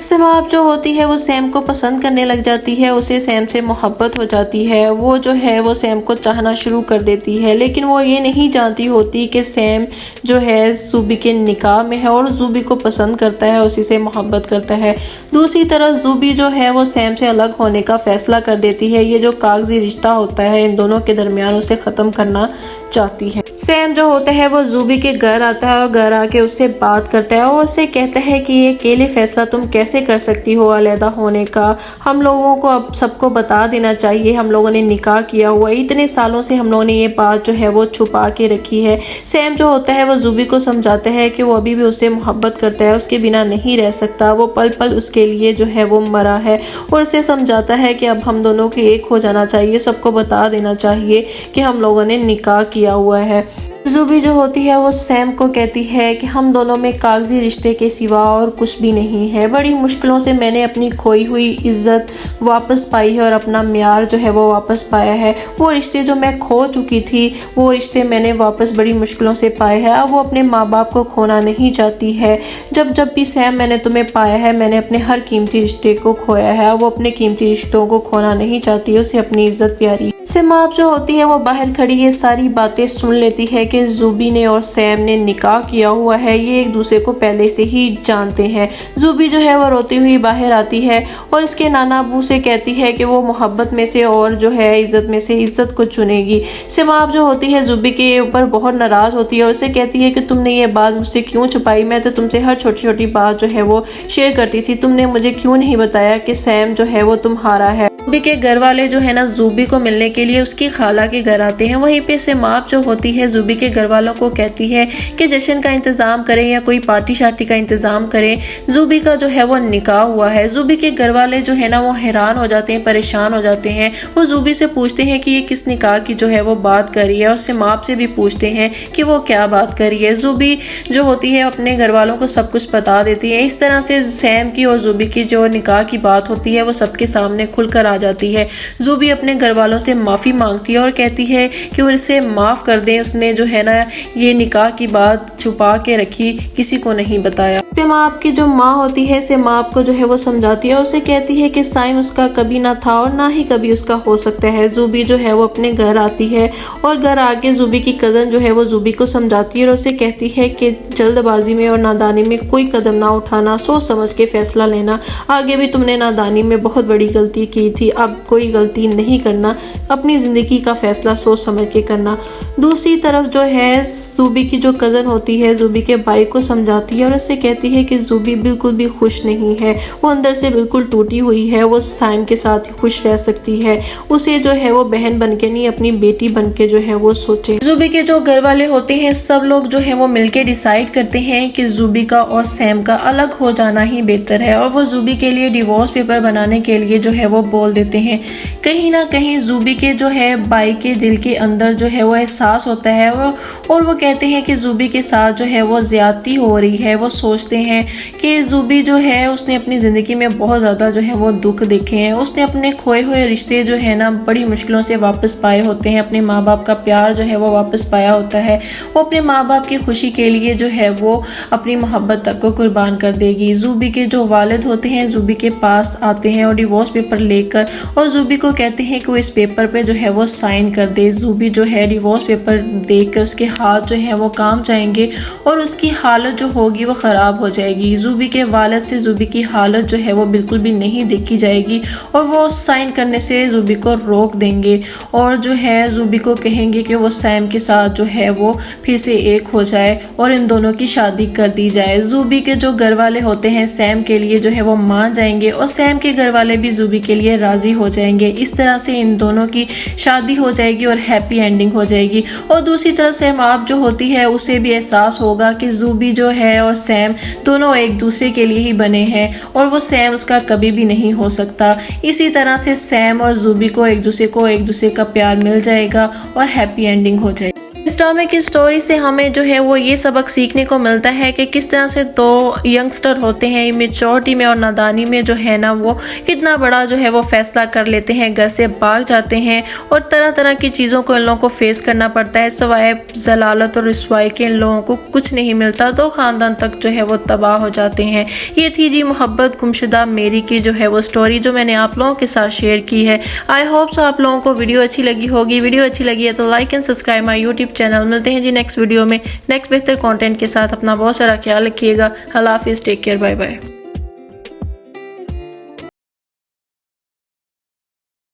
سماپ جو ہوتی ہے وہ سیم کو پسند کرنے لگ جاتی ہے، اسے سیم سے محبت ہو جاتی ہے، وہ جو ہے وہ سیم کو چاہنا شروع کر دیتی ہے، لیکن وہ یہ نہیں جانتی ہوتی کہ سیم جو ہے زوبی کے نکاح میں ہے اور زوبی کو پسند کرتا ہے، اسی سے محبت کرتا ہے۔ دوسری طرف زوبی جو ہے وہ سیم سے الگ ہونے کا فیصلہ کر دیتی ہے، یہ جو کاغذی رشتہ ہوتا ہے ان دونوں کے درمیان اسے ختم کرنا چاہتی ہے۔ سیم جو ہوتا ہے وہ زوبی کے گھر آتا ہے اور گھر آ کے اس سے بات کرتا ہے اور اسے کہتا ہے کہ یہ اکیلے فیصلہ تم کیسے کر سکتی ہو علیحدہ ہونے کا، ہم لوگوں کو اب سب کو بتا دینا چاہیے، ہم لوگوں نے نکاح کیا ہوا ہے، اتنے سالوں سے ہم لوگوں نے یہ بات جو ہے وہ چھپا کے رکھی ہے۔ سیم جو ہوتا ہے وہ زوبی کو سمجھاتا ہے کہ وہ ابھی بھی اسے محبت کرتا ہے، اس کے بنا نہیں رہ سکتا، وہ پل پل اس کے لیے جو ہے وہ مرا ہے، اور اسے سمجھاتا ہے کہ اب ہم دونوں کے ایک ہو جانا چاہیے، سب کو بتا دینا چاہیے کہ ہم لوگوں نے نکاح کیا ہوا ہے۔ زوبی جو ہوتی ہے وہ سیم کو کہتی ہے کہ ہم دونوں میں کاغذی رشتے کے سوا اور کچھ بھی نہیں ہے، بڑی مشکلوں سے میں نے اپنی کھوئی ہوئی عزت واپس پائی ہے اور اپنا معیار جو ہے وہ واپس پایا ہے، وہ رشتے جو میں کھو چکی تھی وہ رشتے میں نے واپس بڑی مشکلوں سے پائے ہیں، اب وہ اپنے ماں باپ کو کھونا نہیں چاہتی ہے، جب بھی سیم میں نے تمہیں پایا ہے میں نے اپنے ہر قیمتی رشتے کو کھویا ہے، اب وہ اپنے قیمتی رشتوں کو کھونا نہیں چاہتی، اسے اپنی عزت پیاری۔ سماپ جو ہوتی ہے وہ باہر کھڑی یہ ساری باتیں سن لیتی ہے کہ زوبی نے اور سیم نے نکاح کیا ہوا ہے، یہ ایک دوسرے کو پہلے سے ہی جانتے ہیں۔ زوبی جو ہے وہ روتی ہوئی باہر آتی ہے اور اس کے نانا ابو سے کہتی ہے کہ وہ محبت میں سے اور جو ہے عزت میں سے عزت کو چنے گی۔ سماپ جو ہوتی ہے زوبی کے اوپر بہت ناراض ہوتی ہے، اسے کہتی ہے کہ تم نے یہ بات مجھ سے کیوں چھپائی، میں تو تم سے ہر چھوٹی چھوٹی بات جو ہے وہ شیئر کرتی تھی، تم نے مجھے کیوں نہیں بتایا کہ سیم جو ہے وہ تمہارا ہے۔ زوبی کے گھر والے جو ہے نا زوبی کو ملنے کے لیے اس کی خالہ کے گھر آتے ہیں، وہیں پہ سماپ جو ہوتی ہے زوبی کے گھر والوں کو کہتی ہے کہ جشن کا انتظام کریں یا کوئی پارٹی شارٹی کا انتظام کریں، زوبی کا جو ہے وہ نکاح ہوا ہے۔ زوبی کے گھر والے جو ہے نا وہ حیران ہو جاتے ہیں، پریشان ہو جاتے ہیں، وہ زوبی سے پوچھتے ہیں کہ یہ کس نکاح کی جو ہے وہ بات کر رہی ہے، اور سماپ سے بھی پوچھتے ہیں کہ وہ کیا بات کر رہی ہے۔ زوبی جو ہوتی ہے اپنے گھر والوں کو سب کچھ بتا دیتی ہے، اس طرح سے سیم کی اور زوبی کی جو نکاح کی بات ہوتی ہے وہ سب کے سامنے کھل کر آ جاتی ہے۔ زوبی اپنے گھر والوں سے معافی مانگتی ہے اور کہتی ہے کہ وہ اسے معاف کر دیں، اس نے جو ہے نا یہ نکاح کی بات چھپا کے رکھی، کسی کو نہیں بتایا۔ سماپ کی جو ماں ہوتی ہے سماپ کو جو ہے وہ سمجھاتی ہے، اسے کہتی ہے کہ سائم اس کا کبھی نہ تھا اور نہ ہی کبھی اس کا ہو سکتا ہے۔ زوبی جو ہے وہ اپنے گھر آتی ہے اور گھر آ کے زوبی کی کزن جو ہے وہ زوبی کو سمجھاتی ہے اور اسے کہتی ہے کہ جلد بازی میں اور نادانی میں کوئی قدم نہ اٹھانا، سوچ سمجھ کے فیصلہ لینا، آگے بھی تم نے نادانی میں بہت بڑی غلطی کی تھی، اب کوئی غلطی نہیں کرنا، اپنی زندگی کا فیصلہ سوچ سمجھ کے کرنا۔ دوسری طرف جو ہے زوبی کی جو کزن ہوتی ہے زوبی کے بھائی کو سمجھاتی ہے اور اسے کہتی ہے کہ زوبی بالکل بھی خوش نہیں ہے، وہ اندر سے بالکل ٹوٹی ہوئی ہے، وہ سائم کے ساتھ ہی خوش رہ سکتی ہے، اسے جو ہے وہ بہن بن کے نہیں اپنی بیٹی بن کے جو ہے وہ سوچے۔ زوبی کے جو گھر والے ہوتے ہیں سب لوگ جو ہے وہ مل کے ڈیسائیڈ کرتے ہیں کہ زوبی کا اور سیم کا الگ ہو جانا ہی بہتر ہے، اور وہ زوبی کے لیے ڈیورس پیپر بنانے کے لیے جو ہے وہ بول دیتے ہیں۔ کہیں نہ کہیں زوبی کے جو ہے بھائی کے دل کے اندر جو ہے وہ احساس ہوتا ہے اور وہ کہتے ہیں کہ زوبی کے ساتھ جو ہے وہ زیادتی ہو رہی ہے، وہ سوچتے ہیں کہ زوبی جو ہے اس نے اپنی زندگی میں بہت زیادہ جو ہے وہ دکھ دیکھے ہیں، اس نے اپنے کھوئے ہوئے رشتے جو ہے نا بڑی مشکلوں سے واپس پائے ہوتے ہیں، اپنے ماں باپ کا پیار جو ہے وہ واپس پایا ہوتا ہے، وہ اپنے ماں باپ کی خوشی کے لیے جو ہے وہ اپنی محبت تک کو قربان کر دے گی۔ زوبی کے جو والد ہوتے ہیں زوبی کے پاس آتے ہیں اور ڈیورس پیپر لے کر، اور زوبی کو کہتے ہیں کہ وہ اس پیپر پہ جو ہے وہ سائن کر دے۔ زوبی جو ہے ڈیورس پیپر دیکھ کر اس کے ہاتھ جو ہیں وہ کام جائیں گے اور اس کی حالت جو ہوگی وہ خراب ہو جائے گی۔ زوبی کے والد سے زوبی کی حالت جو ہے وہ بالکل بھی نہیں دیکھی جائے گی اور وہ سائن کرنے سے زوبی کو روک دیں گے اور جو ہے زوبی کو کہیں گے کہ وہ سیم کے ساتھ جو ہے وہ پھر سے ایک ہو جائے اور ان دونوں کی شادی کر دی جائے۔ زوبی کے جو گھر والے ہوتے ہیں سیم کے لیے جو ہے وہ مان جائیں گے اور سیم کے گھر والے بھی زوبی کے لیے راضی ہو جائیں گے، اس طرح سے ان دونوں کی شادی ہو جائے گی اور ہیپی اینڈنگ ہو جائے گی۔ اور دوسری طرف سماپ جو ہوتی ہے اسے بھی احساس ہوگا کہ زوبی جو ہے اور سیم دونوں ایک دوسرے کے لیے ہی بنے ہیں اور وہ سیم اس کا کبھی بھی نہیں ہو سکتا، اسی طرح سے سیم اور زوبی کو ایک دوسرے کا پیار مل جائے گا اور ہیپی اینڈنگ ہو جائے گی۔ اس ڈرامے کی سٹوری سے ہمیں جو ہے وہ یہ سبق سیکھنے کو ملتا ہے کہ کس طرح سے دو ینگسٹر ہوتے ہیں میچورٹی میں اور نادانی میں جو ہے نا وہ کتنا بڑا جو ہے وہ فیصلہ کر لیتے ہیں، گھر سے بھاگ جاتے ہیں اور طرح طرح کی چیزوں کو ان لوگوں کو فیس کرنا پڑتا ہے، سوائے ضلالت اور رسوائی کے ان لوگوں کو کچھ نہیں ملتا، تو خاندان تک جو ہے وہ تباہ ہو جاتے ہیں۔ یہ تھی جی محبت گمشدہ میری کی جو ہے وہ سٹوری جو میں نے آپ لوگوں کے ساتھ شیئر کی ہے۔ آئی ہوپ سو آپ لوگوں کو ویڈیو اچھی لگی ہوگی۔ ویڈیو اچھی لگی ہے تو like and subscribe my YouTube channel. ملتے ہیں جی نیکسٹ ویڈیو میں نیکسٹ بہتر کانٹینٹ کے ساتھ۔ اپنا بہت سارا خیال رکھیے گا۔ اللہ حافظ، ٹیک کیئر، بائے بائے۔